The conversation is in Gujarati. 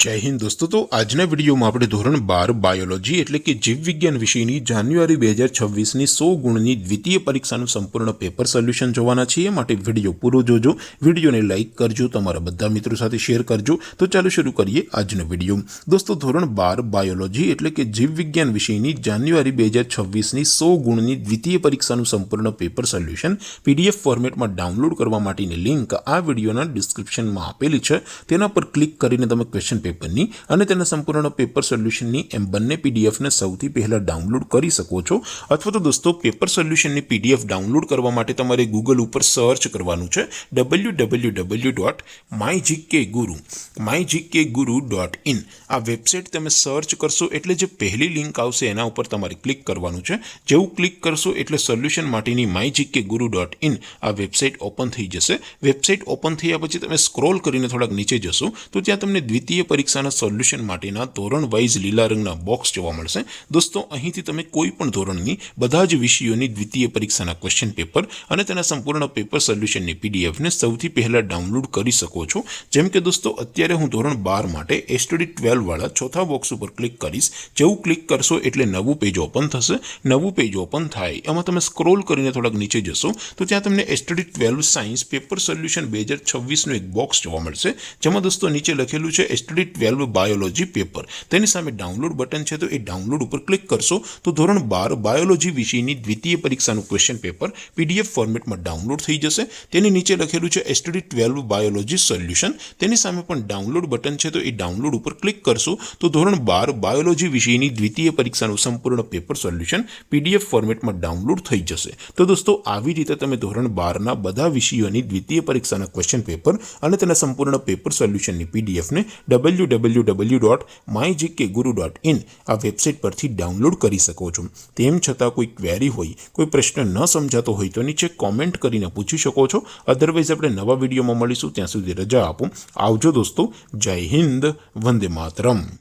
जय हिंद दोस्तों। तो आजना विडियो में આપણે ધોરણ 12 બાયોલોજી એટલે કે જીવ વિજ્ઞાન વિષયની જાન્યુઆરી 2026 ની 100 ગુણની દ્વિતીય પરીક્ષાનું સંપૂર્ણ પેપર સોલ્યુશન જોવાના છીએ। માટે વિડિયો પૂરો જોજો, વિડિયોને લાઈક કરજો, તમારા બધા મિત્રો સાથે શેર કરજો। તો ચાલો શરૂ કરીએ આજનો વિડિયો। દોસ્તો ધોરણ 12 બાયોલોજી એટલે કે જીવ વિજ્ઞાન વિષયની જાન્યુઆરી 2026 ની 100 ગુણની દ્વિતીય પરીક્ષાનું સંપૂર્ણ પેપર સોલ્યુશન પીડીએફ ફોર્મેટમાં ડાઉનલોડ કરવા માટેની લિંક આ વિડિયોના ડિસ્ક્રિપ્શનમાં આપેલી છે। તેના પર ક્લિક કરીને તમે ક્વેશ્ચન પેપરની અને તેના સંપૂર્ણ પેપર સોલ્યુશનની એમ બંને પીડીએફને સૌથી પહેલા ડાઉનલોડ કરી શકો છો। અથવા તો દોસ્તો પેપર સોલ્યુશનની પીડીએફ ડાઉનલોડ કરવા માટે તમારે ગૂગલ ઉપર સર્ચ કરવાનું છે www.mygkguru.in। આ વેબસાઇટ તમે સર્ચ કરશો એટલે જે પહેલી લિંક આવશે એના ઉપર તમારે ક્લિક કરવાનું છે। જેવું ક્લિક કરશો એટલે સોલ્યુશન માટેની mygkguru.in આ વેબસાઇટ ઓપન થઈ જશે। વેબસાઇટ ઓપન થયા પછી તમે સ્ક્રોલ કરીને થોડાક નીચે જશો તો ત્યાં તમને દ્વિતીય પરીક્ષાના સોલ્યુશન માટેના ધોરણ વાઇઝ લીલા રંગના બોક્સ જોવા મળશે। દોસ્તો અહીંથી તમે કોઈ પણ ધોરણની બધા જ વિષયોની દ્વિતીય પરીક્ષાના ક્વેશ્ચન પેપર અને તેના સંપૂર્ણ પેપર સોલ્યુશનની પીડીએફને સૌથી પહેલા ડાઉનલોડ કરી શકો છો। જેમ કે દોસ્તો અત્યારે હું ધોરણ 12 માટે એસટીડી 12 વાળા ચોથા બોક્સ ઉપર ક્લિક કરીશ। જેવું ક્લિક કરશો એટલે નવું પેજ ઓપન થશે। નવું પેજ ઓપન થાય એમાં તમે સ્ક્રોલ કરીને થોડાક નીચે જશો તો ત્યાં તમને એસટીડી 12 સાયન્સ પેપર સોલ્યુશન 2026નું એક બોક્સ જોવા મળશે, જેમાં દોસ્તો નીચે લખેલું છે એસટીડી 12 બાયોલોજી પેપર। તેની સામે ડાઉનલોડ બટન છે, તો એ ડાઉનલોડ ઉપર ક્લિક કરશો તો ધોરણ 12 બાયોલોજી વિષયની દ્વિતીય પરીક્ષાનું ક્વેશ્ચન પેપર પીડીએફ ફોર્મેટમાં ડાઉનલોડ થઈ જશે। તેની નીચે લખેલું છે એસટીડી 12 બાયોલોજી સોલ્યુશન। તેની સામે પણ ડાઉનલોડ બટન છે, તો એ ડાઉનલોડ ઉપર ક્લિક કરશો તો ધોરણ 12 બાયોલોજી વિષયની દ્વિતીય પરીક્ષાનું સંપૂર્ણ પેપર સોલ્યુશન પીડીએફ ફોર્મેટમાં ડાઉનલોડ થઈ જશે। તો દોસ્તો આવી રીતે તમે ધોરણ 12ના બધા વિષયોની દ્વિતીય પરીક્ષાના ક્વેશ્ચન પેપર અને તેના સંપૂર્ણ પેપર સોલ્યુશનની પીડીએફને www.mygkguru.in આ વેબસાઇટ પરથી ડાઉનલોડ કરી શકો છો। તેમ છતાં કોઈ ક્વેરી હોય, કોઈ પ્રશ્ન ન સમજાતો હોય તો નીચે કોમેન્ટ કરીને પૂછી શકો છો। અધરવાઇઝ આપણે નવા વિડીયોમાં મળીશું, ત્યાં સુધી રજા આપો। આવજો દોસ્તો। જય હિન્દ, વંદે માતરમ।